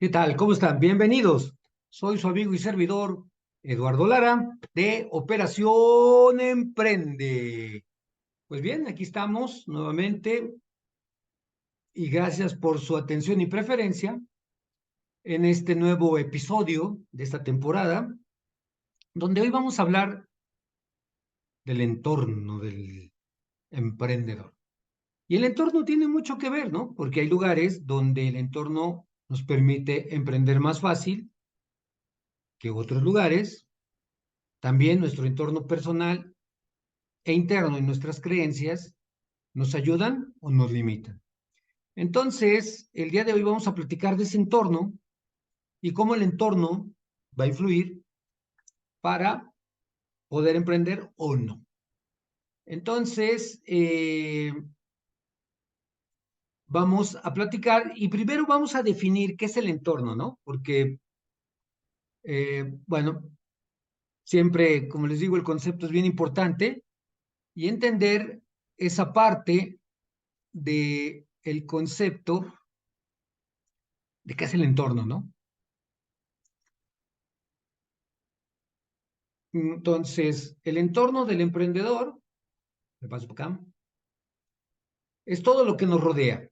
¿Qué tal? ¿Cómo están? Bienvenidos. Soy su amigo y servidor Eduardo Lara de Operación Emprende. Pues bien, aquí estamos nuevamente y gracias por su atención y preferencia en este nuevo episodio de esta temporada, donde hoy vamos a hablar del entorno del emprendedor. Y el entorno tiene mucho que ver, ¿no? Porque hay lugares donde el entorno nos permite emprender más fácil que otros lugares. También nuestro entorno personal e interno y nuestras creencias nos ayudan o nos limitan. Entonces, el día de hoy vamos a platicar de ese entorno y cómo el entorno va a influir para poder emprender o no. Entonces, vamos a platicar y primero vamos a definir qué es el entorno, ¿no? Porque, bueno, siempre, como les digo, el concepto es bien importante y entender esa parte de el concepto de qué es el entorno, ¿no? Entonces, el entorno del emprendedor, me paso por acá, es todo lo que nos rodea.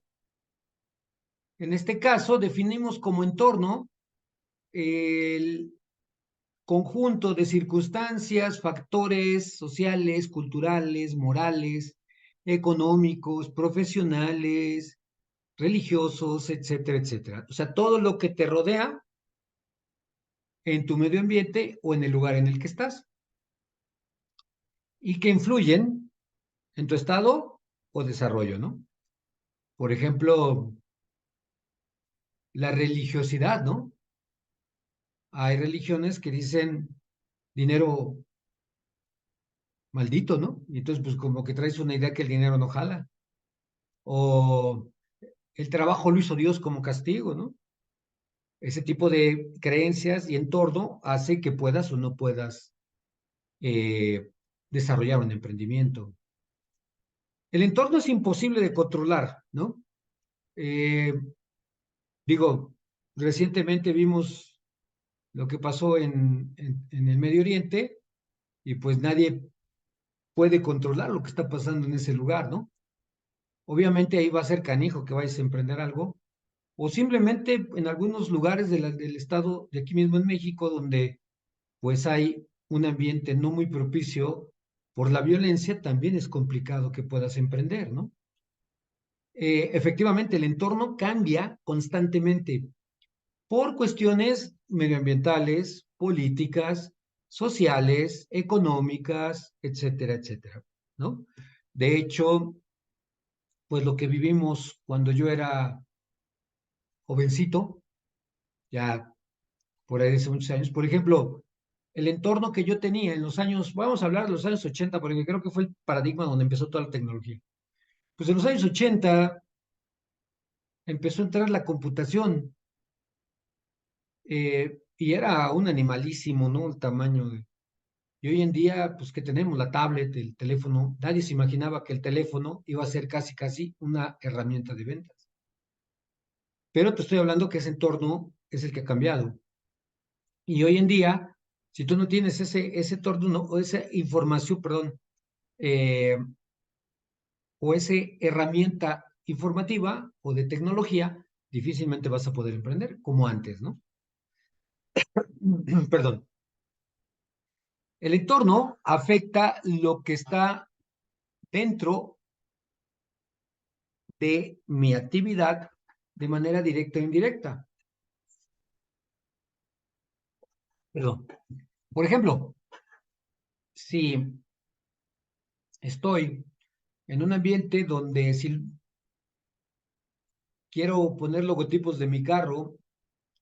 En este caso, definimos como entorno el conjunto de circunstancias, factores sociales, culturales, morales, económicos, profesionales, religiosos, etcétera, etcétera. O sea, todo lo que te rodea en tu medio ambiente o en el lugar en el que estás y que influyen en tu estado o desarrollo, ¿no? Por ejemplo, la religiosidad, ¿no? Hay religiones que dicen dinero maldito, ¿no? Y entonces, pues como que traes una idea que el dinero no jala. O el trabajo lo hizo Dios como castigo, ¿no? Ese tipo de creencias y entorno hace que puedas o no puedas eh, desarrollar un emprendimiento. El entorno es imposible de controlar, ¿no? Eh, digo, recientemente vimos lo que pasó en el Medio Oriente y pues nadie puede controlar lo que está pasando en ese lugar, ¿no? Obviamente ahí va a ser canijo que vayas a emprender algo, o simplemente en algunos lugares del estado de aquí mismo en México, donde pues hay un ambiente no muy propicio por la violencia, también es complicado que puedas emprender, ¿no? Efectivamente, el entorno cambia constantemente por cuestiones medioambientales, políticas, sociales, económicas, etcétera, etcétera, ¿no? De hecho, pues lo que vivimos cuando yo era jovencito, ya por ahí hace muchos años, por ejemplo, el entorno que yo tenía en los años, vamos a hablar de los años 80, porque creo que fue el paradigma donde empezó toda la tecnología. Pues en los años 80 empezó a entrar la computación y era un animalísimo, ¿no? El tamaño de... Y hoy en día, pues que tenemos la tablet, el teléfono, nadie se imaginaba que el teléfono iba a ser casi, casi una herramienta de ventas. Pero te estoy hablando que ese entorno es el que ha cambiado. Y hoy en día, si tú no tienes ese entorno no, o esa información, perdón, eh, o esa herramienta informativa o de tecnología, difícilmente vas a poder emprender como antes, ¿no? Perdón. El entorno afecta lo que está dentro de mi actividad de manera directa o indirecta. Perdón. Por ejemplo, si estoy en un ambiente donde si quiero poner logotipos de mi carro,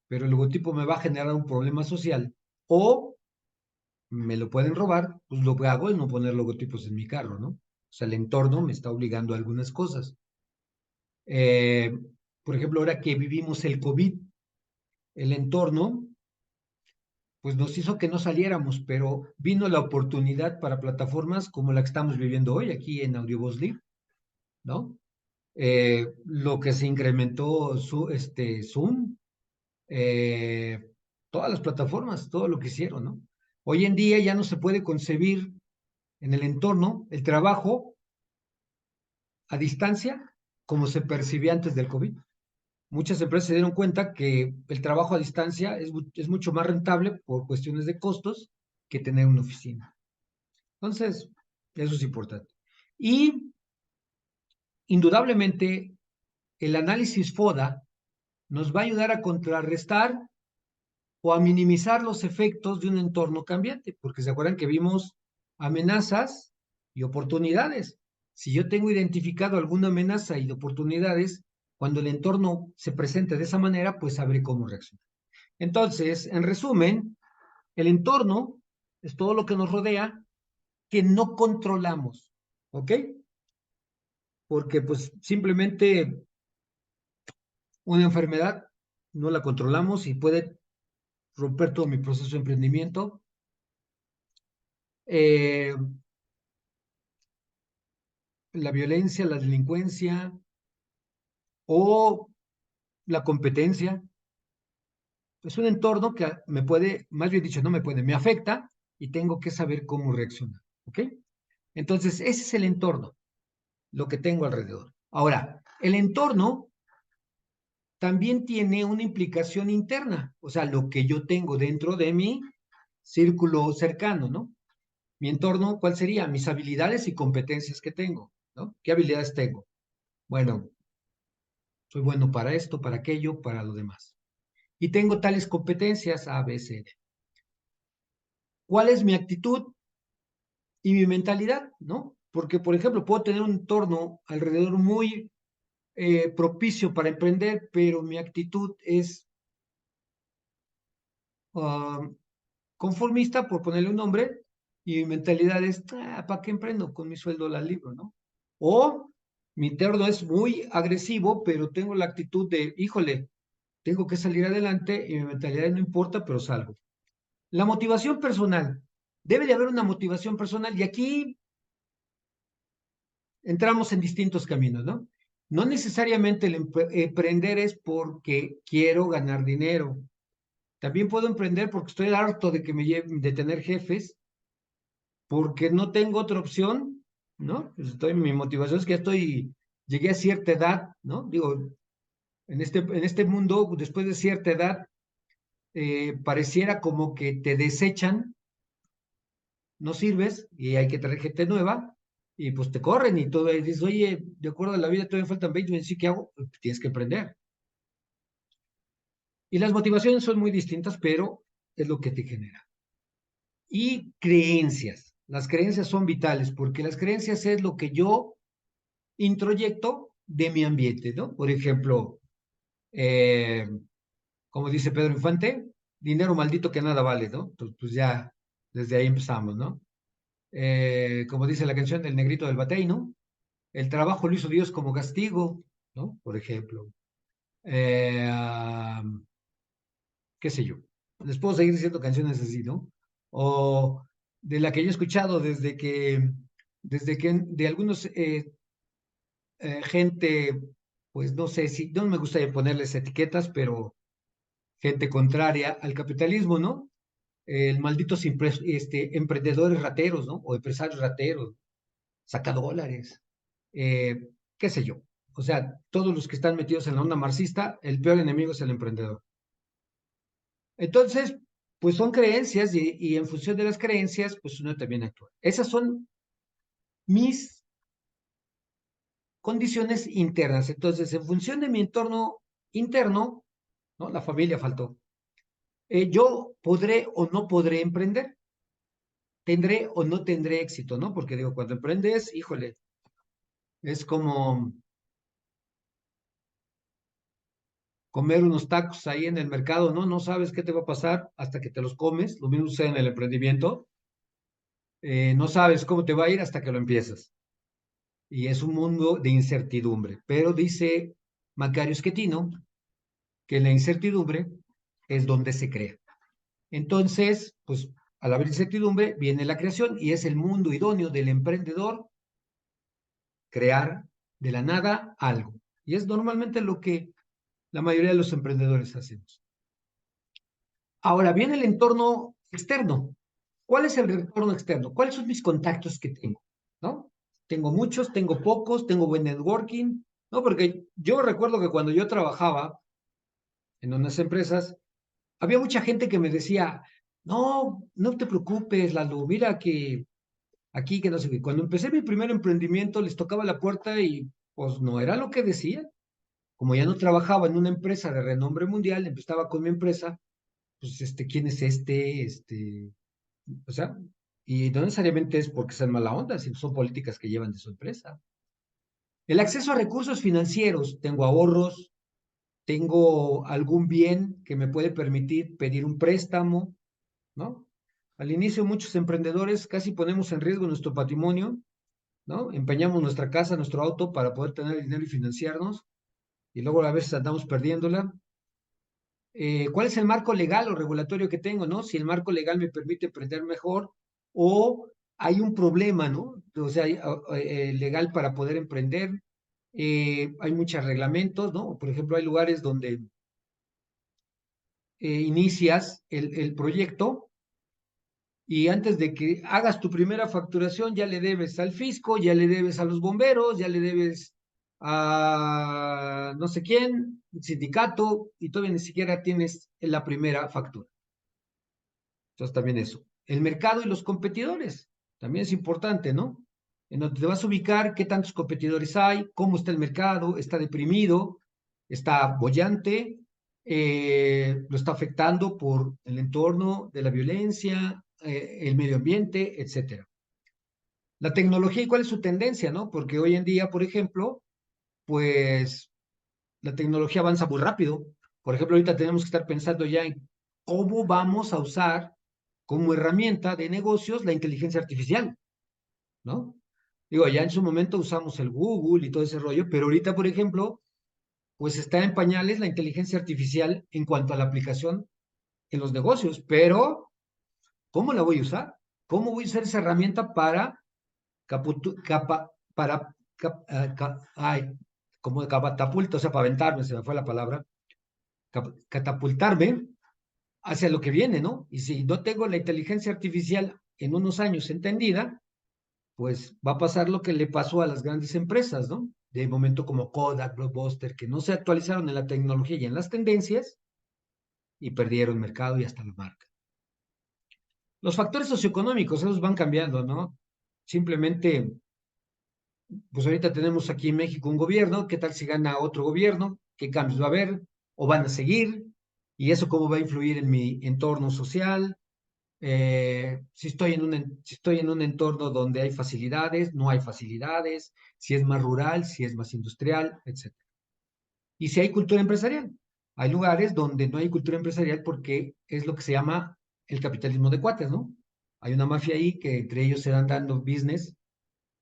pero el logotipo me va a generar un problema social o me lo pueden robar, pues lo que hago es no poner logotipos en mi carro, ¿no? O sea, el entorno me está obligando a algunas cosas. Eh, por ejemplo, ahora que vivimos el COVID, el entorno, pues nos hizo que no saliéramos, pero vino la oportunidad para plataformas como la que estamos viviendo hoy aquí en Audiovoz Live, ¿no? Lo que se incrementó Zoom, eh, todas las plataformas, todo lo que hicieron, ¿no? Hoy en día ya no se puede concebir en el entorno el trabajo a distancia como se percibía antes del COVID. Muchas empresas se dieron cuenta que el trabajo a distancia es mucho más rentable por cuestiones de costos que tener una oficina. Entonces, eso es importante. Y indudablemente, el análisis FODA nos va a ayudar a contrarrestar o a minimizar los efectos de un entorno cambiante, porque se acuerdan que vimos amenazas y oportunidades. Si yo tengo identificado alguna amenaza y oportunidades, cuando el entorno se presente de esa manera, pues sabré cómo reaccionar. Entonces, en resumen, el entorno es todo lo que nos rodea que no controlamos, ¿ok? Porque pues simplemente una enfermedad no la controlamos y puede romper todo mi proceso de emprendimiento. Eh, la violencia, la delincuencia o la competencia. Es un entorno que me puede, más bien dicho, no me puede, me afecta y tengo que saber cómo reaccionar, ¿ok? Entonces, ese es el entorno, lo que tengo alrededor. Ahora, el entorno también tiene una implicación interna, o sea, lo que yo tengo dentro de mi círculo cercano, ¿no? Mi entorno, ¿cuál sería? Mis habilidades y competencias que tengo, ¿no? ¿Qué habilidades tengo? Bueno, soy bueno para esto, para aquello, para lo demás. Y tengo tales competencias A, B, C, D. ¿Cuál es mi actitud y mi mentalidad, ¿no? Porque, por ejemplo, puedo tener un entorno alrededor muy propicio para emprender, pero mi actitud es uh, conformista, por ponerle un nombre, y mi mentalidad es, ¿para qué emprendo? Con mi sueldo la libro, ¿no? O mi entorno es muy agresivo, pero tengo la actitud de, híjole, tengo que salir adelante y mi mentalidad no importa, pero salgo. La motivación personal. Debe de haber una motivación personal y aquí entramos en distintos caminos, ¿no? No necesariamente el emprender es porque quiero ganar dinero. También puedo emprender porque estoy harto de que me de tener jefes, porque no tengo otra opción, ¿no? Pues mi motivación es que llegué a cierta edad, ¿no? Digo, en este mundo, después de cierta edad, pareciera como que te desechan, no sirves y hay que traer gente nueva y pues te corren y todo, y dices, oye, de acuerdo a la vida todavía faltan 20 años, ¿qué hago? Pues tienes que emprender. Y las motivaciones son muy distintas, pero es lo que te genera. Y creencias. Las creencias son vitales porque las creencias es lo que yo introyecto de mi ambiente, ¿no? Por ejemplo, eh, como dice Pedro Infante, dinero maldito que nada vale, ¿no? Pues ya desde ahí empezamos, ¿no? Como dice la canción del Negrito del Batey, ¿no? El trabajo lo hizo Dios como castigo, ¿no? Por ejemplo. Ah, qué sé yo. Les puedo seguir diciendo canciones así, ¿no? O de la que yo he escuchado desde que de algunos gente, pues no sé si, no me gusta ponerles etiquetas, pero gente contraria al capitalismo, ¿no? El maldito emprendedores rateros, ¿no? O empresarios rateros, saca dólares, qué sé yo. O sea, todos los que están metidos en la onda marxista, el peor enemigo es el emprendedor. Entonces, pues son creencias y en función de las creencias, pues uno también actúa. Esas son mis condiciones internas. Entonces, en función de mi entorno interno, ¿no? La familia faltó. Yo podré o no podré emprender, tendré o no tendré éxito, ¿no? Porque digo, cuando emprendes, híjole, es como comer unos tacos ahí en el mercado, ¿no? No sabes qué te va a pasar hasta que te los comes. Lo mismo sucede en el emprendimiento. No sabes cómo te va a ir hasta que lo empiezas. Y es un mundo de incertidumbre. Pero dice Macario Schettino que la incertidumbre es donde se crea. Entonces, pues al haber incertidumbre viene la creación y es el mundo idóneo del emprendedor crear de la nada algo. Y es normalmente lo que la mayoría de los emprendedores hacemos. Ahora viene el entorno externo. ¿Cuál es el entorno externo? ¿Cuáles son mis contactos que tengo? ¿No? Tengo muchos, tengo pocos, tengo buen networking, ¿no? Porque yo recuerdo que cuando yo trabajaba en unas empresas, había mucha gente que me decía, no, no te preocupes, Lalo, mira que aquí, que no sé qué. Cuando empecé mi primer emprendimiento, les tocaba la puerta y pues no era lo que decían. Como ya no trabajaba en una empresa de renombre mundial, empezaba con mi empresa, pues, ¿quién es este? O sea, y no necesariamente es porque sean mala onda, sino son políticas que llevan de su empresa. El acceso a recursos financieros, tengo ahorros, tengo algún bien que me puede permitir pedir un préstamo, ¿no? Al inicio muchos emprendedores casi ponemos en riesgo nuestro patrimonio, ¿no? Empeñamos nuestra casa, nuestro auto para poder tener el dinero y financiarnos, y luego a veces andamos perdiéndola. ¿Cuál es el marco legal o regulatorio que tengo, no? Si el marco legal me permite emprender mejor o hay un problema, ¿no? O sea, legal para poder emprender. Hay muchos reglamentos, ¿no? Por ejemplo, hay lugares donde inicias el proyecto y antes de que hagas tu primera facturación ya le debes al fisco, ya le debes a los bomberos, ya le debes a no sé quién, sindicato, y todavía ni siquiera tienes la primera factura. Entonces también eso. El mercado y los competidores, también es importante, ¿no? En donde te vas a ubicar, qué tantos competidores hay, cómo está el mercado, está deprimido, está bollante, lo está afectando por el entorno de la violencia, el medio ambiente, etcétera. La tecnología y cuál es su tendencia, ¿no? Porque hoy en día, por ejemplo, pues la tecnología avanza muy rápido. Por ejemplo, ahorita tenemos que estar pensando ya en cómo vamos a usar como herramienta de negocios la inteligencia artificial, ¿no? Digo, ya en su momento usamos el Google y todo ese rollo, pero ahorita, por ejemplo, pues está en pañales la inteligencia artificial en cuanto a la aplicación en los negocios, pero ¿cómo la voy a usar? ¿Cómo voy a usar esa herramienta para para ay, como de catapulta, o sea, para aventarme, se me fue la palabra, catapultarme hacia lo que viene, ¿no? Y si no tengo la inteligencia artificial en unos años entendida, pues va a pasar lo que le pasó a las grandes empresas, ¿no? De momento como Kodak, Blockbuster, que no se actualizaron en la tecnología y en las tendencias y perdieron mercado y hasta la marca. Los factores socioeconómicos, esos van cambiando, ¿no? Simplemente, pues ahorita tenemos aquí en México un gobierno, ¿qué tal si gana otro gobierno? ¿Qué cambios va a haber? ¿O van a seguir? ¿Y eso cómo va a influir en mi entorno social? Si estoy en un entorno donde hay facilidades, no hay facilidades, si es más rural, si es más industrial, etcétera. Y si hay cultura empresarial. Hay lugares donde no hay cultura empresarial porque es lo que se llama el capitalismo de cuates, ¿no? Hay una mafia ahí que entre ellos se dan dando business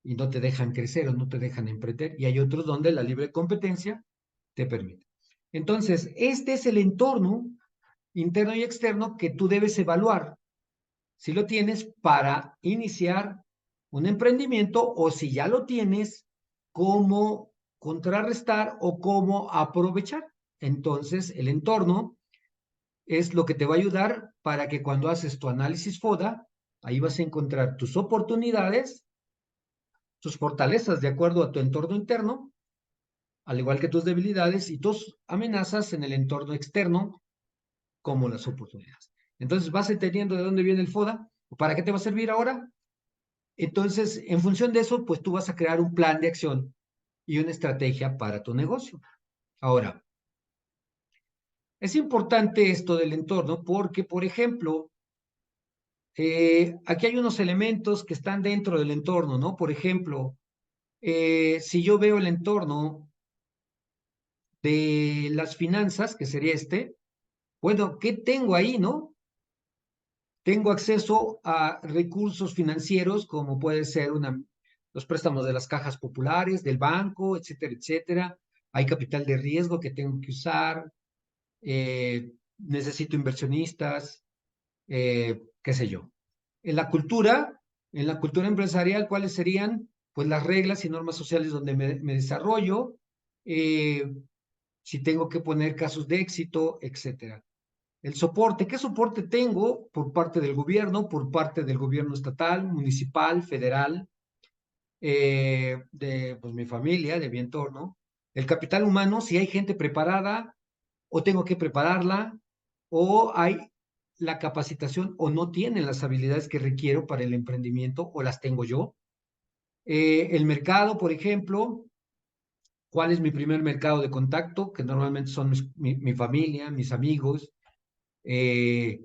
y no te dejan crecer o no te dejan emprender. Y hay otros donde la libre competencia te permite. Entonces, este es el entorno interno y externo que tú debes evaluar si lo tienes para iniciar un emprendimiento o si ya lo tienes, cómo contrarrestar o cómo aprovechar. Entonces, el entorno es lo que te va a ayudar para que cuando haces tu análisis FODA, ahí vas a encontrar tus oportunidades, tus fortalezas de acuerdo a tu entorno interno, al igual que tus debilidades y tus amenazas en el entorno externo, como las oportunidades. Entonces, vas entendiendo de dónde viene el FODA, ¿para qué te va a servir ahora? Entonces, en función de eso, pues tú vas a crear un plan de acción y una estrategia para tu negocio. Ahora, es importante esto del entorno porque, por ejemplo, aquí hay unos elementos que están dentro del entorno, ¿no? Por ejemplo, si yo veo el entorno de las finanzas, que sería bueno, ¿qué tengo ahí, no? Tengo acceso a recursos financieros como puede ser los préstamos de las cajas populares, del banco, etcétera, etcétera. Hay capital de riesgo que tengo que usar, necesito inversionistas, qué sé yo. En la cultura empresarial, ¿cuáles serían? Pues las reglas y normas sociales donde me desarrollo, si tengo que poner casos de éxito, etcétera. El soporte, ¿qué soporte tengo por parte del gobierno, por parte del gobierno estatal, municipal, federal, de pues, mi familia, de mi entorno? El capital humano, si hay gente preparada o tengo que prepararla, o hay la capacitación o no tienen las habilidades que requiero para el emprendimiento o las tengo yo. El mercado, por ejemplo, ¿cuál es mi primer mercado de contacto? Que normalmente son mi familia, mis amigos. eh,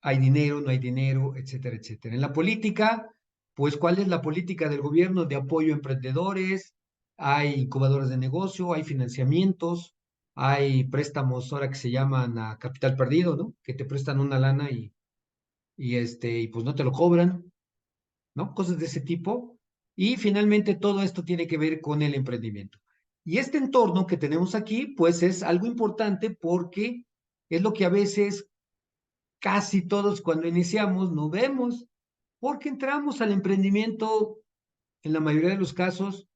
Hay dinero, no hay dinero, etcétera, etcétera. En la política, pues, ¿cuál es la política del gobierno de apoyo a emprendedores? Hay incubadoras de negocio, hay financiamientos, hay préstamos ahora que se llaman a capital perdido, ¿no? Que te prestan una lana y pues no te lo cobran, ¿no? Cosas de ese tipo. Y finalmente todo esto tiene que ver con el emprendimiento. Y este entorno que tenemos aquí, pues es algo importante porque es lo que a veces casi todos cuando iniciamos no vemos, porque entramos al emprendimiento en la mayoría de los casos,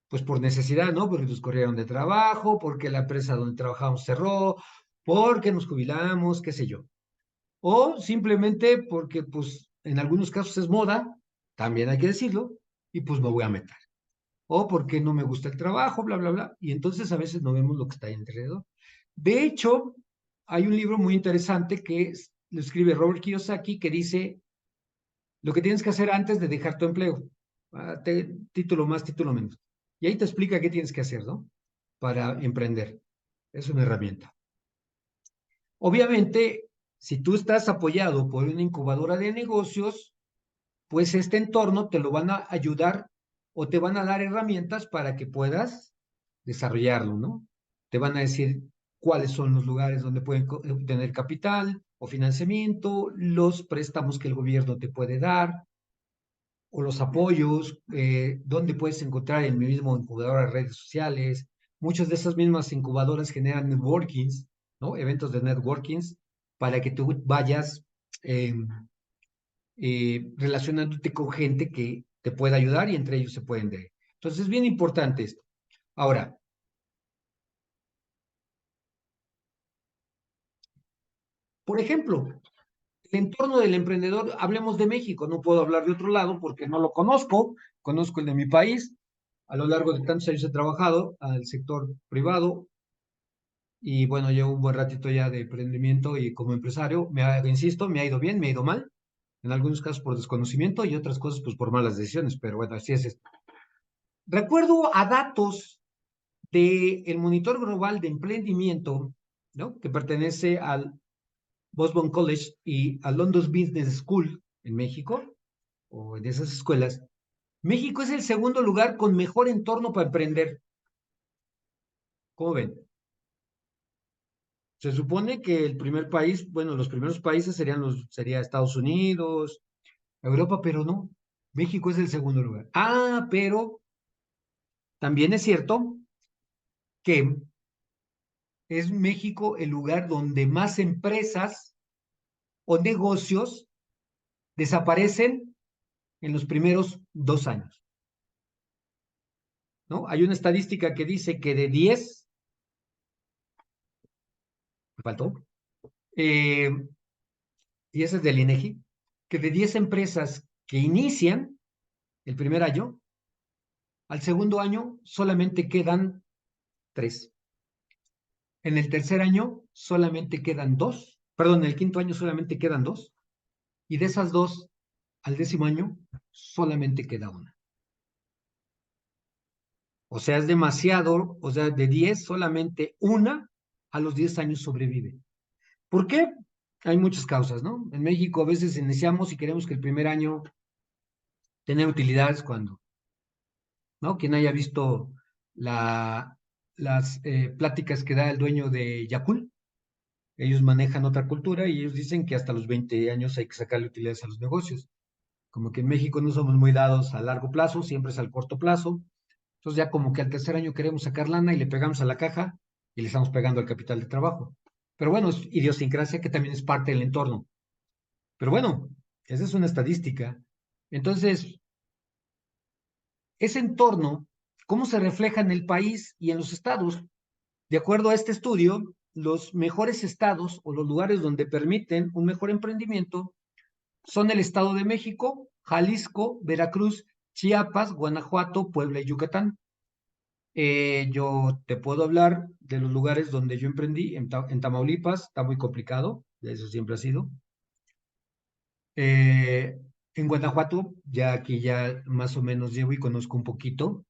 pues por necesidad, ¿no? Porque nos corrieron de trabajo, porque la empresa donde trabajamos cerró, porque nos jubilamos, qué sé yo. O simplemente porque, pues, en algunos casos es moda, también hay que decirlo, y pues me voy a meter. O porque no me gusta el trabajo, bla, bla, bla. Y entonces a veces no vemos lo que está ahí alrededor. De hecho, hay un libro muy interesante lo escribe Robert Kiyosaki que dice lo que tienes que hacer antes de dejar tu empleo. Título más, título menos. Y ahí te explica qué tienes que hacer, ¿no? Para emprender. Es una herramienta. Obviamente, si tú estás apoyado por una incubadora de negocios, pues este entorno te lo van a ayudar o te van a dar herramientas para que puedas desarrollarlo, ¿no? Te van a decir cuáles son los lugares donde pueden obtener capital o financiamiento, los préstamos que el gobierno te puede dar o los apoyos, dónde puedes encontrar el mismo incubador de redes sociales. Muchas de esas mismas incubadoras generan networkings, ¿no? Eventos de networkings para que tú vayas eh, relacionándote con gente que te pueda ayudar y entre ellos se pueden ver. Entonces es bien importante esto. Ahora, por ejemplo, el entorno del emprendedor, hablemos de México, no puedo hablar de otro lado porque no lo conozco, conozco el de mi país. A lo largo de tantos años he trabajado al sector privado y bueno, llevo un buen ratito ya de emprendimiento y como empresario, insisto, me ha ido bien, me ha ido mal, en algunos casos por desconocimiento y otras cosas pues por malas decisiones, pero bueno, así es esto. Recuerdo a datos del Monitor Global de Emprendimiento, ¿no? Que pertenece al Boston College y al London Business School en México, o en esas escuelas. México es el segundo lugar con mejor entorno para emprender. ¿Cómo ven? Se supone que el primer país, bueno, los primeros países sería Estados Unidos, Europa, pero no. México es el segundo lugar. Ah, pero también es cierto que es México el lugar donde más empresas o negocios desaparecen en los primeros 2 años, ¿no? Hay una estadística que dice que de 10, me faltó, eh, y ese es del INEGI, que de 10 empresas que inician el primer año, al segundo año solamente quedan 3. En el tercer año solamente quedan 2, perdón, en el quinto año solamente quedan 2, y de esas 2, al 10.º año solamente queda una. O sea, es demasiado, o sea, de 10 solamente una a los 10 años sobrevive. ¿Por qué? Hay muchas causas, ¿no? En México a veces iniciamos y queremos que el primer año tener utilidades cuando, ¿no? Quien haya visto las pláticas que da el dueño de Yakult, ellos manejan otra cultura y ellos dicen que hasta los 20 años hay que sacarle utilidades a los negocios. Como que en México no somos muy dados a largo plazo, siempre es al corto plazo. Entonces ya como que al tercer año queremos sacar lana y le pegamos a la caja y le estamos pegando al capital de trabajo. Pero bueno, es idiosincrasia que también es parte del entorno. Pero bueno, esa es una estadística. Entonces, ese entorno, ¿cómo se refleja en el país y en los estados? De acuerdo a este estudio, los mejores estados o los lugares donde permiten un mejor emprendimiento son el Estado de México, Jalisco, Veracruz, Chiapas, Guanajuato, Puebla y Yucatán. Yo te puedo hablar de los lugares donde yo emprendí, en Tamaulipas, está muy complicado, eso siempre ha sido. En Guanajuato, ya aquí ya más o menos llevo y conozco un poquito.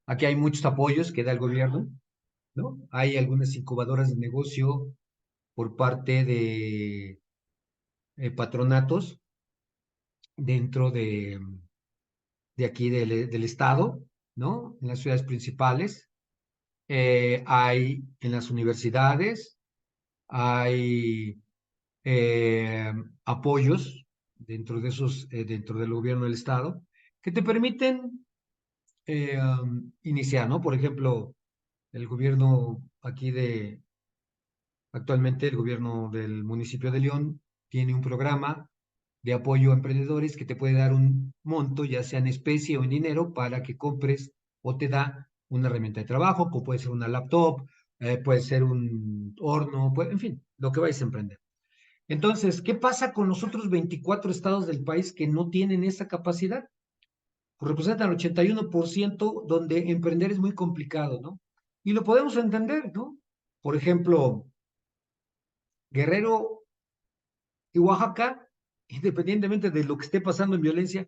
Aquí hay muchos apoyos que da el gobierno, ¿no? Hay algunas incubadoras de negocio por parte de patronatos dentro de aquí del estado, ¿no? En las ciudades principales. Hay en las universidades, hay eh, apoyos dentro del gobierno del estado, que te permiten iniciar, ¿no? Por ejemplo, el gobierno aquí actualmente el gobierno del municipio de León tiene un programa de apoyo a emprendedores que te puede dar un monto, ya sea en especie o en dinero, para que compres o te da una herramienta de trabajo, como puede ser una laptop, puede ser un horno, en fin, lo que vayas a emprender. Entonces, ¿qué pasa con los otros 24 estados del país que no tienen esa capacidad? Pues representan el 81% donde emprender es muy complicado, ¿no? Y lo podemos entender, ¿no? Por ejemplo, Guerrero y Oaxaca, independientemente de lo que esté pasando en violencia,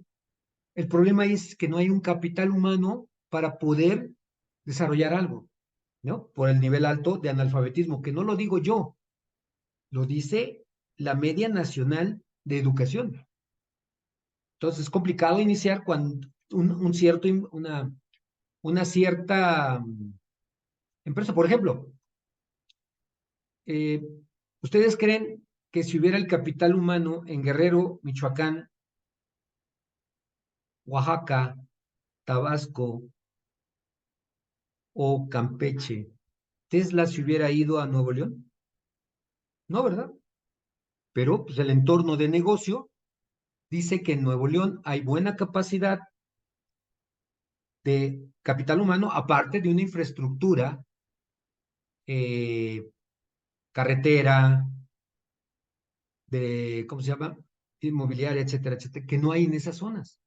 el problema es que no hay un capital humano para poder desarrollar algo, ¿no? Por el nivel alto de analfabetismo, que no lo digo yo, lo dice la media nacional de educación. Entonces es complicado iniciar cuando una cierta empresa. Por ejemplo, eh, ¿ustedes creen que si hubiera el capital humano en Guerrero, Michoacán, Oaxaca, Tabasco o Campeche, Tesla se hubiera ido a Nuevo León? No, ¿verdad? Pero pues, el entorno de negocio dice que en Nuevo León hay buena capacidad de capital humano, aparte de una infraestructura, eh, carretera, ¿cómo se llama? Inmobiliaria, etcétera, etcétera, que no hay en esas zonas.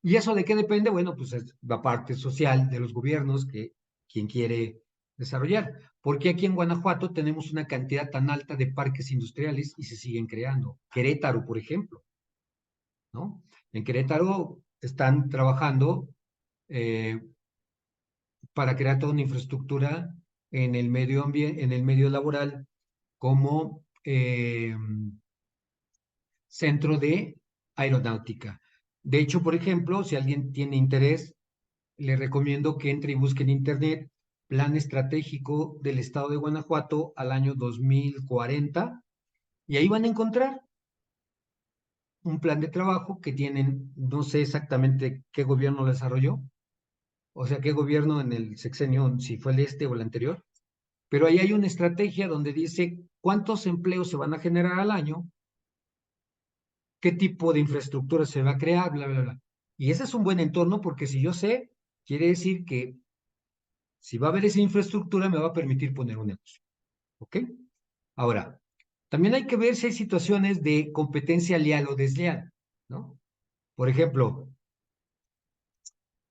¿Y eso de qué depende? Bueno, pues es la parte social de los gobiernos que quien quiere desarrollar. Porque aquí en Guanajuato tenemos una cantidad tan alta de parques industriales y se siguen creando. Querétaro, por ejemplo, ¿no? En Querétaro están trabajando eh, para crear toda una infraestructura en el medio ambiente, en el medio laboral, como centro de aeronáutica. De hecho, por ejemplo, si alguien tiene interés, le recomiendo que entre y busque en internet Plan Estratégico del Estado de Guanajuato al año 2040 y ahí van a encontrar un plan de trabajo que tienen, no sé exactamente qué gobierno lo desarrolló, o sea, qué gobierno en el sexenio, si fue el este o el anterior, pero ahí hay una estrategia donde dice cuántos empleos se van a generar al año, qué tipo de infraestructura se va a crear, bla, bla, bla. Y ese es un buen entorno porque si yo sé, quiere decir que si va a haber esa infraestructura me va a permitir poner un negocio. ¿Ok? Ahora, también hay que ver si hay situaciones de competencia leal o desleal, ¿no? Por ejemplo,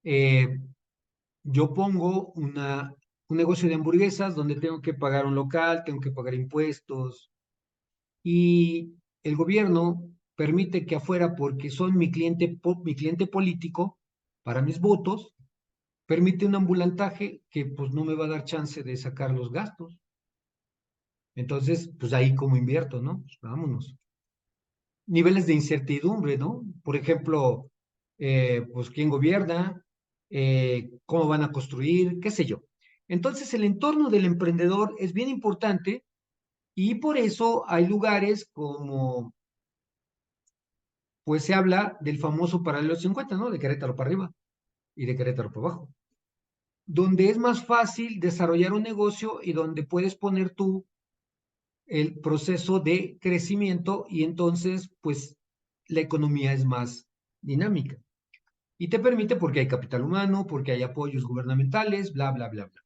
eh, yo pongo un negocio de hamburguesas donde tengo que pagar un local, tengo que pagar impuestos y el gobierno permite que afuera, porque son mi cliente político, para mis votos, permite un ambulantaje que pues no me va a dar chance de sacar los gastos. Entonces, pues ahí como invierto, ¿no? Pues vámonos. Niveles de incertidumbre, ¿no? Por ejemplo, pues quién gobierna, cómo van a construir, qué sé yo. Entonces, el entorno del emprendedor es bien importante y por eso hay lugares como, pues se habla del famoso paralelo 50, ¿no? De Querétaro para arriba y de Querétaro para abajo, donde es más fácil desarrollar un negocio y donde puedes poner tú el proceso de crecimiento y entonces, pues, la economía es más dinámica. Y te permite porque hay capital humano, porque hay apoyos gubernamentales, bla, bla, bla, bla.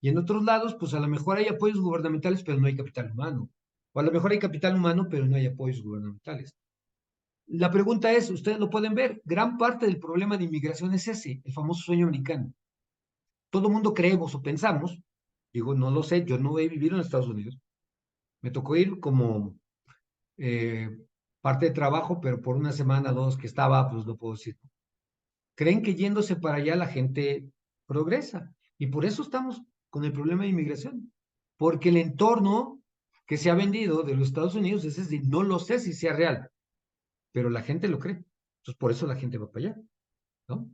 Y en otros lados, pues a lo mejor hay apoyos gubernamentales, pero no hay capital humano. O a lo mejor hay capital humano, pero no hay apoyos gubernamentales. La pregunta es, ustedes lo pueden ver, gran parte del problema de inmigración es ese, el famoso sueño americano. Todo el mundo creemos o pensamos, digo, no lo sé, yo no he vivido en Estados Unidos, me tocó ir como eh, parte de trabajo, pero por una semana, dos que estaba, pues no puedo decir. Creen que yéndose para allá la gente progresa. Y por eso estamos con el problema de inmigración. Porque el entorno que se ha vendido de los Estados Unidos es decir, no lo sé si sea real, pero la gente lo cree. Entonces, por eso la gente va para allá, ¿no?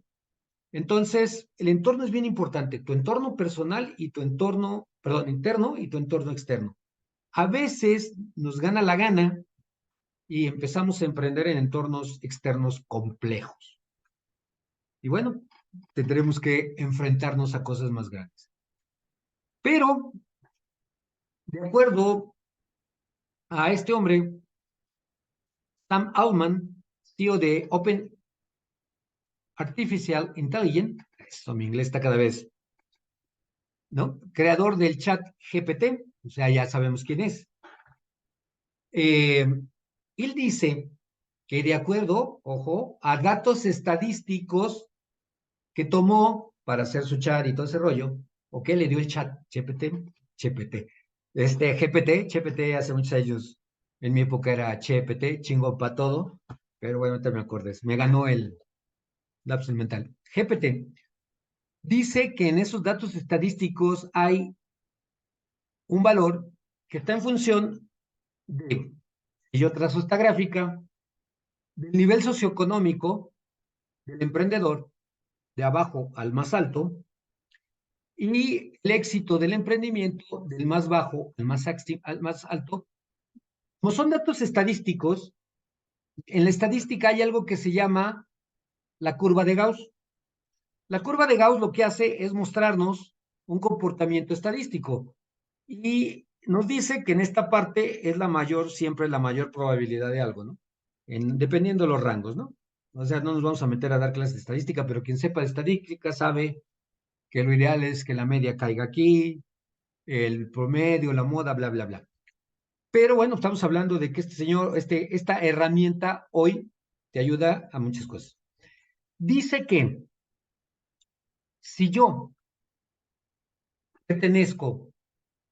Entonces, el entorno es bien importante, tu entorno personal y tu entorno, perdón, interno y tu entorno externo. A veces nos gana la gana y empezamos a emprender en entornos externos complejos. Y bueno, tendremos que enfrentarnos a cosas más grandes. Pero, de acuerdo a este hombre, Sam Altman, CEO de Open Artificial Intelligence, eso mi inglés está cada vez, ¿no? Creador del chat GPT, o sea, ya sabemos quién es. Él dice que de acuerdo, ojo, a datos estadísticos que tomó para hacer su chat y todo ese rollo, o que le dio el chat GPT, GPT hace muchos años, en mi época era GPT, chingo para todo, pero bueno, te me acordes, me ganó el lapsus mental. GPT dice que en esos datos estadísticos hay un valor que está en función de, y yo trazo esta gráfica, del nivel socioeconómico del emprendedor, de abajo al más alto, y el éxito del emprendimiento del más bajo al más alto. Como son datos estadísticos, en la estadística hay algo que se llama la curva de Gauss. La curva de Gauss lo que hace es mostrarnos un comportamiento estadístico y nos dice que en esta parte es la mayor, siempre la mayor probabilidad de algo, ¿no? Dependiendo de los rangos, ¿no? O sea, no nos vamos a meter a dar clases de estadística, pero quien sepa de estadística sabe que lo ideal es que la media caiga aquí, el promedio, la moda, bla, bla, bla. Pero bueno, estamos hablando de que este señor, esta herramienta hoy te ayuda a muchas cosas. Dice que si yo pertenezco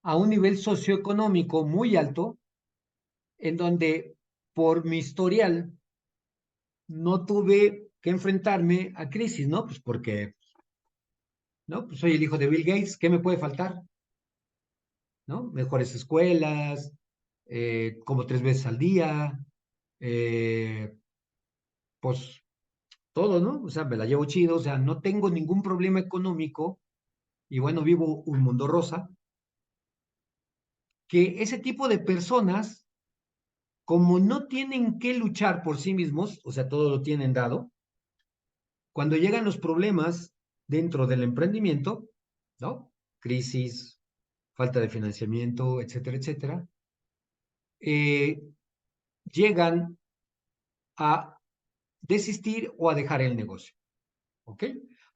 a un nivel socioeconómico muy alto, en donde por mi historial no tuve que enfrentarme a crisis, ¿no? Pues porque, ¿no? Pues soy el hijo de Bill Gates, ¿qué me puede faltar? ¿No? Mejores escuelas, como 3 veces al día, pues todo, ¿no? O sea, me la llevo chido, o sea, no tengo ningún problema económico y bueno, vivo un mundo rosa, que ese tipo de personas, como no tienen que luchar por sí mismos, o sea, todo lo tienen dado, cuando llegan los problemas dentro del emprendimiento, ¿no? Crisis, falta de financiamiento, etcétera, etcétera, eh, llegan a desistir o a dejar el negocio, ¿ok?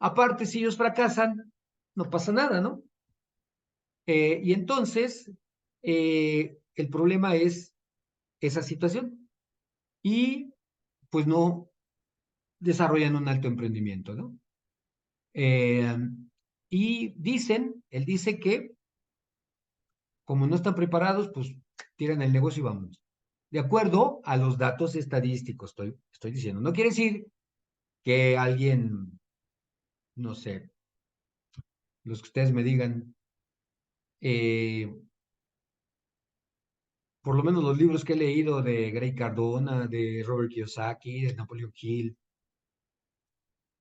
Aparte, si ellos fracasan, no pasa nada, ¿no? Y entonces, el problema es esa situación y pues no desarrollan un alto emprendimiento, ¿no? Eh, y él dice que como no están preparados, pues tiran el negocio y vámonos. De acuerdo a los datos estadísticos, estoy diciendo. No quiere decir que alguien, no sé, los que ustedes me digan, eh, por lo menos los libros que he leído de Grey Cardona, de Robert Kiyosaki, de Napoleon Hill,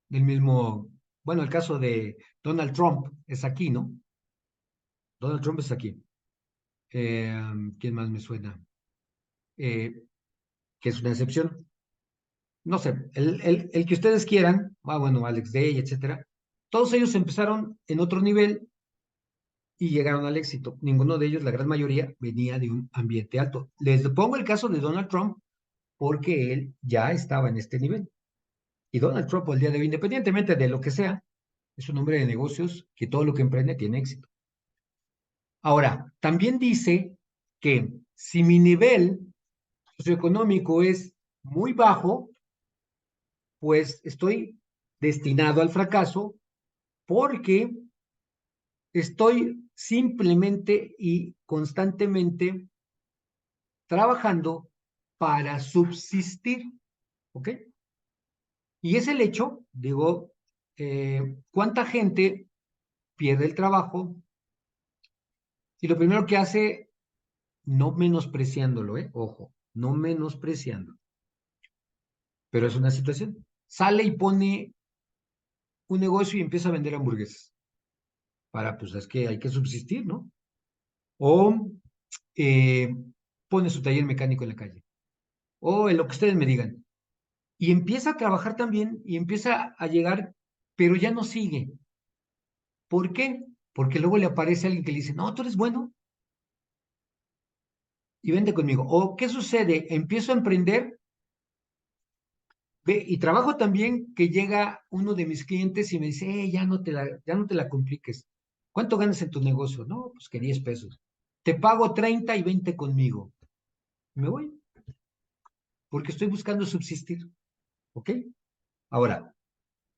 del mismo, bueno, el caso de Donald Trump es aquí, ¿no? Donald Trump es aquí. Eh, ¿Quién más me suena? Que es una excepción. No sé, el que ustedes quieran, bueno, Alex Day, etcétera, todos ellos empezaron en otro nivel y llegaron al éxito. Ninguno de ellos, la gran mayoría, venía de un ambiente alto. Les pongo el caso de Donald Trump porque él ya estaba en este nivel. Y Donald Trump, el día de hoy, independientemente de lo que sea, es un hombre de negocios que todo lo que emprende tiene éxito. Ahora, también dice que si mi nivel socioeconómico es muy bajo, pues estoy destinado al fracaso porque estoy simplemente y constantemente trabajando para subsistir, ¿ok? Y es el hecho, digo, ¿cuánta gente pierde el trabajo? Y lo primero que hace, no menospreciándolo, ojo, no menospreciándolo, pero es una situación. Sale y pone un negocio y empieza a vender hamburguesas. Para, pues es que hay que subsistir, ¿no? O eh, pone su taller mecánico en la calle. O en lo que ustedes me digan. Y empieza a trabajar también y empieza a llegar, pero ya no sigue. ¿Por qué? Porque luego le aparece alguien que le dice, no, tú eres bueno y vente conmigo. O, ¿qué sucede? Empiezo a emprender y trabajo también que llega uno de mis clientes y me dice, ya no te la compliques. ¿Cuánto ganas en tu negocio? No, pues que 10 pesos. Te pago 30 y 20 conmigo. Me voy, porque estoy buscando subsistir. ¿Ok? Ahora,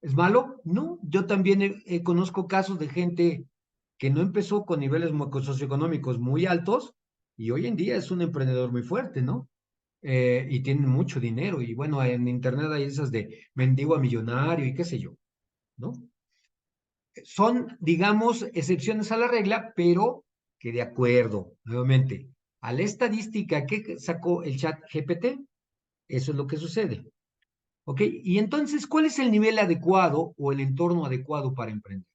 ¿es malo? No, yo también conozco casos de gente que no empezó con niveles socioeconómicos muy altos y hoy en día es un emprendedor muy fuerte, ¿no? Y tiene mucho dinero y bueno, en internet hay esas de mendigo a millonario y qué sé yo, ¿no? Son, digamos, excepciones a la regla, pero que de acuerdo, nuevamente, a la estadística que sacó el chat GPT, eso es lo que sucede. ¿Ok? Y entonces, ¿cuál es el nivel adecuado o el entorno adecuado para emprender?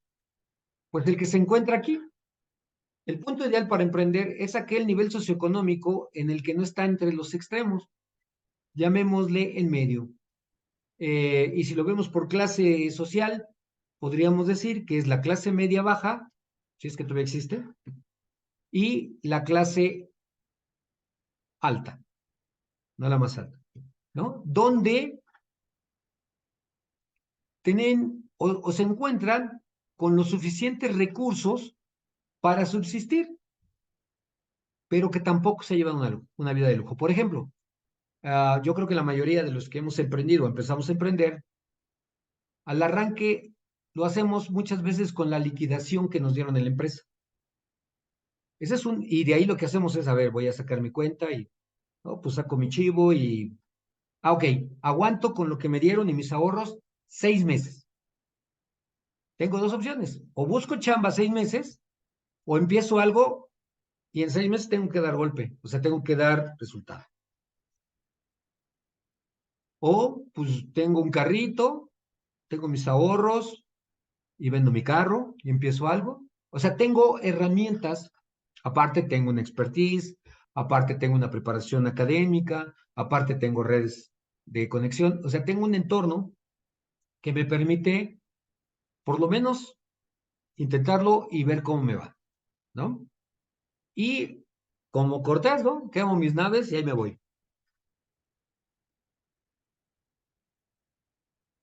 Pues el que se encuentra aquí. El punto ideal para emprender es aquel nivel socioeconómico en el que no está entre los extremos, llamémosle en medio. Y si lo vemos por clase social, podríamos decir que es la clase media baja, si es que todavía existe, y la clase alta, no la más alta, ¿no? Donde tienen o se encuentran con los suficientes recursos para subsistir, pero que tampoco se llevan una vida de lujo. Por ejemplo, yo creo que la mayoría de los que hemos emprendido, empezamos a emprender, al arranque lo hacemos muchas veces con la liquidación que nos dieron en la empresa. Y de ahí lo que hacemos es, a ver, voy a sacar mi cuenta y, no, pues saco mi chivo y, ok, aguanto con lo que me dieron y mis ahorros 6 meses. Tengo dos opciones, o busco chamba 6 meses o empiezo algo y en 6 meses tengo que dar golpe, o sea, tengo que dar resultado. O pues tengo un carrito, tengo mis ahorros y vendo mi carro y empiezo algo. O sea, tengo herramientas, aparte tengo una expertise, aparte tengo una preparación académica, aparte tengo redes de conexión, o sea, tengo un entorno que me permite por lo menos intentarlo y ver cómo me va, ¿no? Y como Cortés, ¿no? Quemo mis naves y ahí me voy.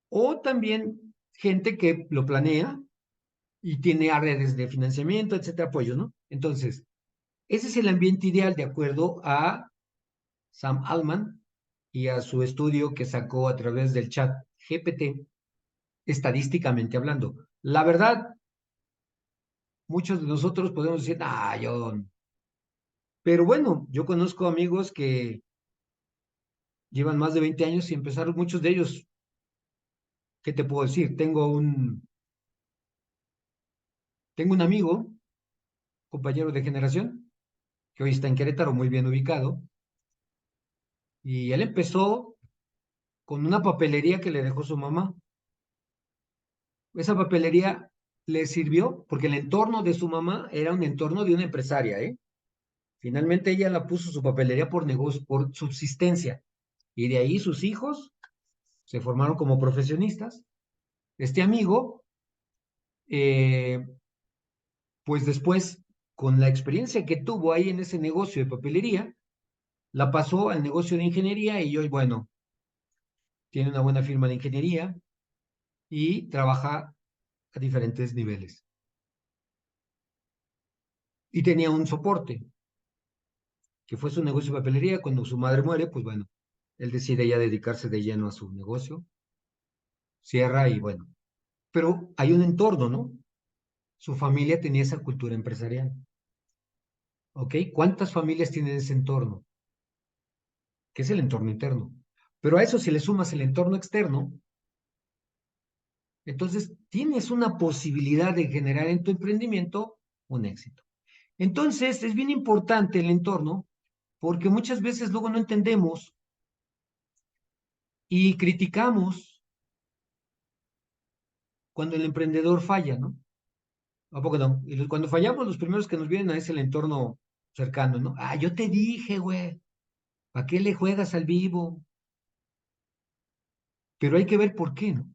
O también gente que lo planea y tiene redes de financiamiento, etcétera, apoyo, ¿no? Entonces, ese es el ambiente ideal de acuerdo a Sam Altman y a su estudio que sacó a través del chat GPT, estadísticamente hablando. La verdad, muchos de nosotros podemos decir, ah, yo... Pero bueno, yo conozco amigos que llevan más de 20 años y empezaron muchos de ellos. ¿Qué te puedo decir? Tengo un amigo, compañero de generación, que hoy está en Querétaro, muy bien ubicado, y él empezó con una papelería que le dejó su mamá. Esa papelería le sirvió porque el entorno de su mamá era un entorno de una empresaria, ¿eh? Finalmente ella la puso su papelería por negocio, por subsistencia, y de ahí sus hijos se formaron como profesionistas. Este amigo, eh, pues después, con la experiencia que tuvo ahí en ese negocio de papelería, la pasó al negocio de ingeniería y hoy, bueno, tiene una buena firma de ingeniería y trabaja a diferentes niveles. y tenía un soporte, que fue su negocio de papelería. Cuando su madre muere, pues bueno, él decide ya dedicarse de lleno a su negocio, cierra y bueno. Pero hay un entorno, ¿no? Su familia tenía esa cultura empresarial, ¿ok? ¿Cuántas familias tienen ese entorno? Que es el entorno interno. Pero a eso si le sumas el entorno externo, entonces tienes una posibilidad de generar en tu emprendimiento un éxito. Entonces es bien importante el entorno porque muchas veces luego no entendemos y criticamos cuando el emprendedor falla, ¿no? ¿A poco no? Y cuando fallamos, los primeros que nos vienen es el entorno cercano, ¿no? Ah, yo te dije, güey, ¿para qué le juegas al vivo? Pero hay que ver por qué, ¿no?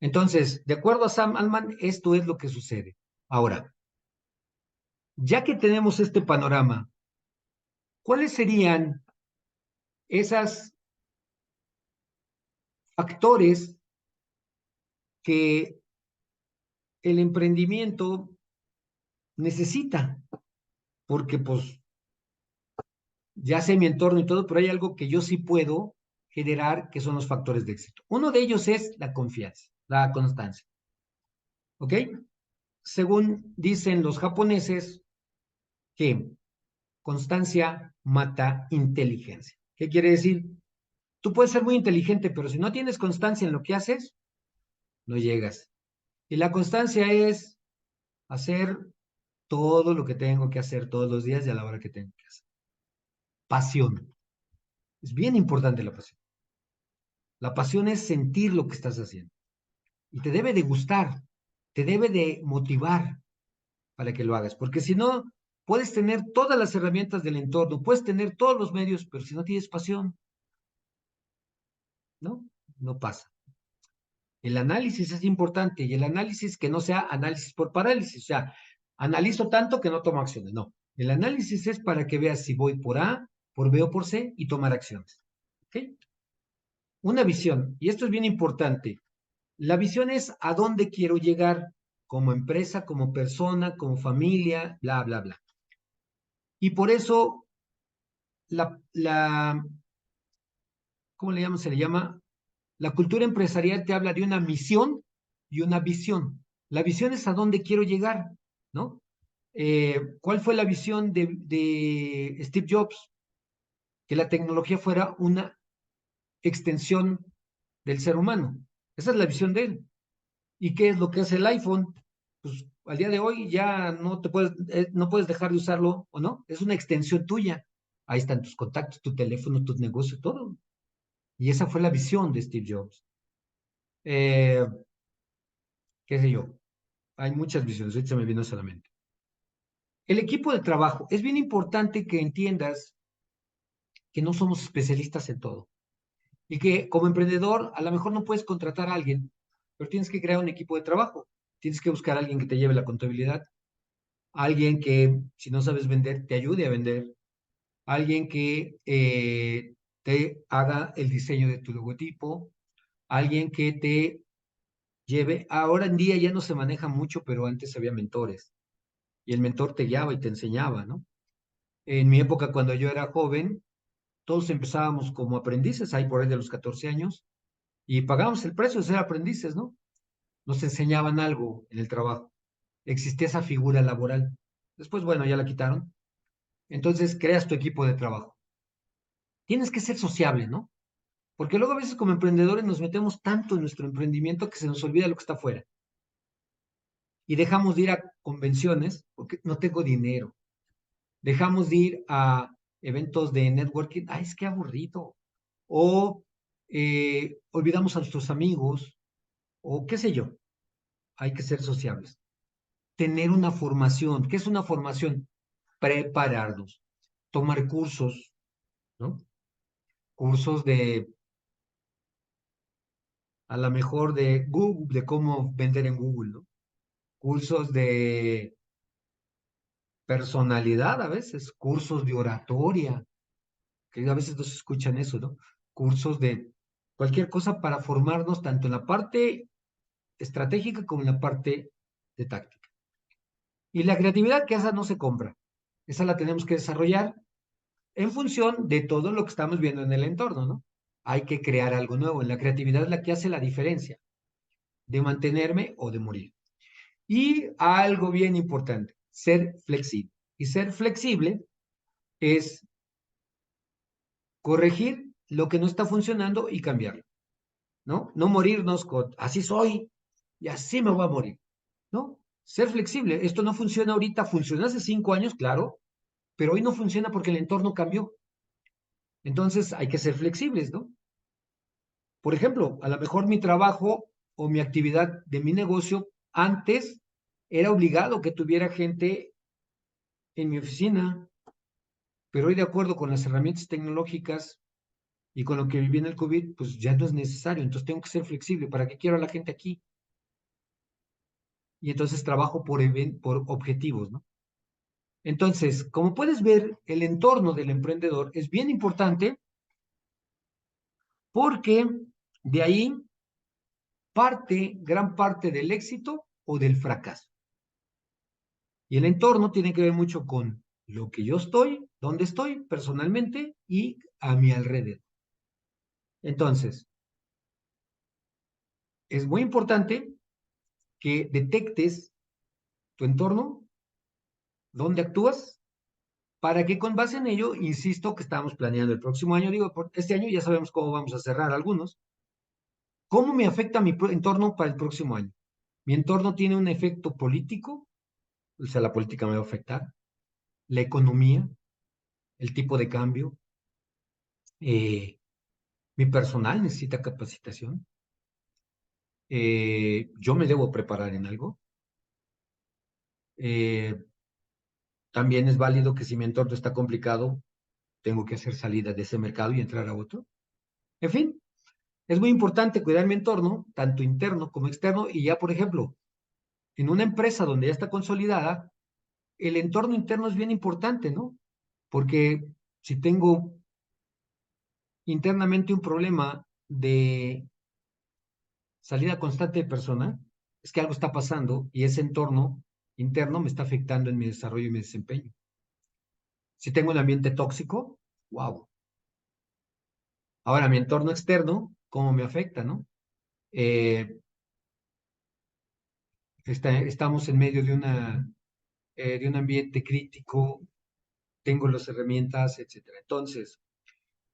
Entonces, de acuerdo a Sam Altman, esto es lo que sucede. Ahora, ya que tenemos este panorama, ¿cuáles serían esos factores que el emprendimiento necesita? Porque pues ya sé mi entorno y todo, pero hay algo que yo sí puedo generar, que son los factores de éxito. Uno de ellos es la confianza, la constancia. ¿Ok? Según dicen los japoneses, que constancia mata inteligencia. ¿Qué quiere decir? Tú puedes ser muy inteligente, pero si no tienes constancia en lo que haces, no llegas. Y la constancia es hacer todo lo que tengo que hacer todos los días y a la hora que tengo que hacer. Pasión. Es bien importante la pasión. La pasión es sentir lo que estás haciendo. Y te debe de gustar, te debe de motivar para que lo hagas. Porque si no, puedes tener todas las herramientas del entorno, puedes tener todos los medios, pero si no tienes pasión, ¿no? No pasa. El análisis es importante y el análisis que no sea análisis por parálisis, o sea, analizo tanto que no tomo acciones, no. El análisis es para que veas si voy por A, por B o por C y tomar acciones. ¿Ok? Una visión, y esto es bien importante. La visión es a dónde quiero llegar como empresa, como persona, como familia, bla, bla, bla. Y por eso la ¿cómo le llama? Se le llama, la cultura empresarial te habla de una misión y una visión. La visión es a dónde quiero llegar, ¿no? ¿Cuál fue la visión de Steve Jobs? Que la tecnología fuera una extensión del ser humano. Esa es la visión de él. ¿Y qué es lo que hace el iPhone? Pues al día de hoy ya no puedes dejar de usarlo, ¿o no? Es una extensión tuya. Ahí están tus contactos, tu teléfono, tus negocios, todo. Y esa fue la visión de Steve Jobs. Eh, ¿Qué sé yo? Hay muchas visiones, ahorita se me vino solamente. El equipo de trabajo. Es bien importante que entiendas que no somos especialistas en todo. Y que como emprendedor, a lo mejor no puedes contratar a alguien, pero tienes que crear un equipo de trabajo. Tienes que buscar a alguien que te lleve la contabilidad, alguien que, si no sabes vender, te ayude a vender, alguien que te haga el diseño de tu logotipo, alguien que te lleve. Ahora en día ya no se maneja mucho, pero antes había mentores y el mentor te guiaba y te enseñaba, ¿no? En mi época, cuando yo era joven, todos empezábamos como aprendices, ahí por ahí de los 14 años, y pagábamos el precio de ser aprendices, ¿no? Nos enseñaban algo en el trabajo. Existía esa figura laboral. Después, bueno, ya la quitaron. Entonces, creas tu equipo de trabajo. Tienes que ser sociable, ¿no? Porque luego a veces como emprendedores nos metemos tanto en nuestro emprendimiento que se nos olvida lo que está afuera. Y dejamos de ir a convenciones porque no tengo dinero. Dejamos de ir a eventos de networking. Ay, es que aburrido. O olvidamos a nuestros amigos, o qué sé yo. Hay que ser sociables. Tener una formación. ¿Qué es una formación? Prepararnos. Tomar cursos, ¿no? Cursos de, a lo mejor de Google, de cómo vender en Google, ¿no? Cursos de personalidad a veces, cursos de oratoria, que a veces no se escuchan eso, ¿no? Cursos de cualquier cosa para formarnos tanto en la parte estratégica como en la parte de táctica. Y la creatividad, que esa no se compra, esa la tenemos que desarrollar en función de todo lo que estamos viendo en el entorno, ¿no? Hay que crear algo nuevo. En la creatividad es la que hace la diferencia de mantenerme o de morir. Y algo bien importante, ser flexible. Y ser flexible es corregir lo que no está funcionando y cambiarlo, ¿no? No morirnos con, así soy y así me voy a morir, ¿no? Ser flexible. Esto no funciona ahorita, funcionó hace 5 años, claro, pero hoy no funciona porque el entorno cambió. Entonces hay que ser flexibles, ¿no? Por ejemplo, a lo mejor mi trabajo o mi actividad de mi negocio antes era obligado que tuviera gente en mi oficina, pero hoy de acuerdo con las herramientas tecnológicas y con lo que viví en el COVID, pues ya no es necesario. Entonces tengo que ser flexible. ¿Para qué quiero a la gente aquí? Y entonces trabajo por objetivos, ¿no? Entonces, como puedes ver, el entorno del emprendedor es bien importante porque de ahí parte gran parte del éxito o del fracaso. Y el entorno tiene que ver mucho con lo que yo estoy, dónde estoy personalmente y a mi alrededor. Entonces, es muy importante que detectes tu entorno, dónde actúas, para que con base en ello, insisto que estamos planeando el próximo año, digo, por este año ya sabemos cómo vamos a cerrar algunos, ¿cómo me afecta mi entorno para el próximo año? Mi entorno tiene un efecto político, o sea, la política me va a afectar, la economía, el tipo de cambio, mi personal necesita capacitación, yo me debo preparar en algo. Eh, También es válido que si mi entorno está complicado, tengo que hacer salida de ese mercado y entrar a otro. En fin, es muy importante cuidar mi entorno, tanto interno como externo, y ya, por ejemplo, en una empresa donde ya está consolidada, el entorno interno es bien importante, ¿no? Porque si tengo internamente un problema de salida constante de persona, es que algo está pasando y ese entorno interno me está afectando en mi desarrollo y mi desempeño. Si tengo un ambiente tóxico, wow. Ahora, mi entorno externo, ¿cómo me afecta, no? Eh, estamos en medio de un ambiente crítico, tengo las herramientas, etcétera. Entonces,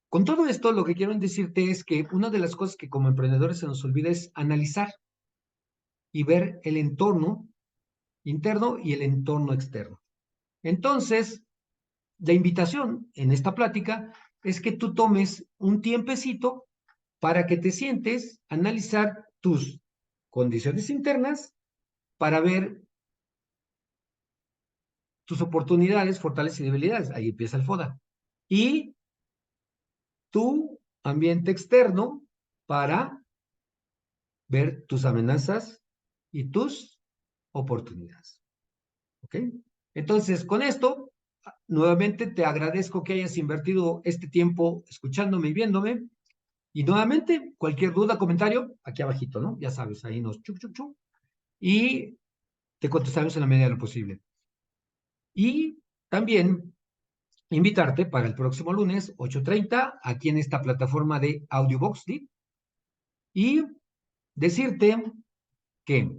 con todo esto, lo que quiero decirte es que una de las cosas que como emprendedores se nos olvida es analizar y ver el entorno interno y el entorno externo. Entonces, la invitación en esta plática es que tú tomes un tiempecito para que te sientes, analizar tus condiciones internas para ver tus oportunidades, fortalezas y debilidades. Ahí empieza el FODA. Y tu ambiente externo para ver tus amenazas y tus oportunidades. ¿Ok? Entonces, con esto, nuevamente te agradezco que hayas invertido este tiempo escuchándome y viéndome. Y nuevamente, cualquier duda, comentario, aquí abajito, ¿no? Ya sabes, ahí nos chup, chup, chup. Y te contestamos en la medida de lo posible. Y también invitarte para el próximo lunes, 8:30, aquí en esta plataforma de Audioboxly, y decirte que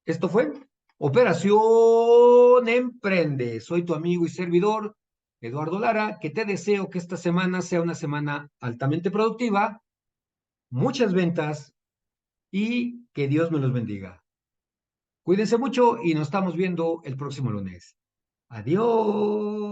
esto fue Operación Emprende. Soy tu amigo y servidor, Eduardo Lara, que te deseo que esta semana sea una semana altamente productiva, muchas ventas y que Dios me los bendiga. Cuídense mucho y nos estamos viendo el próximo lunes. Adiós.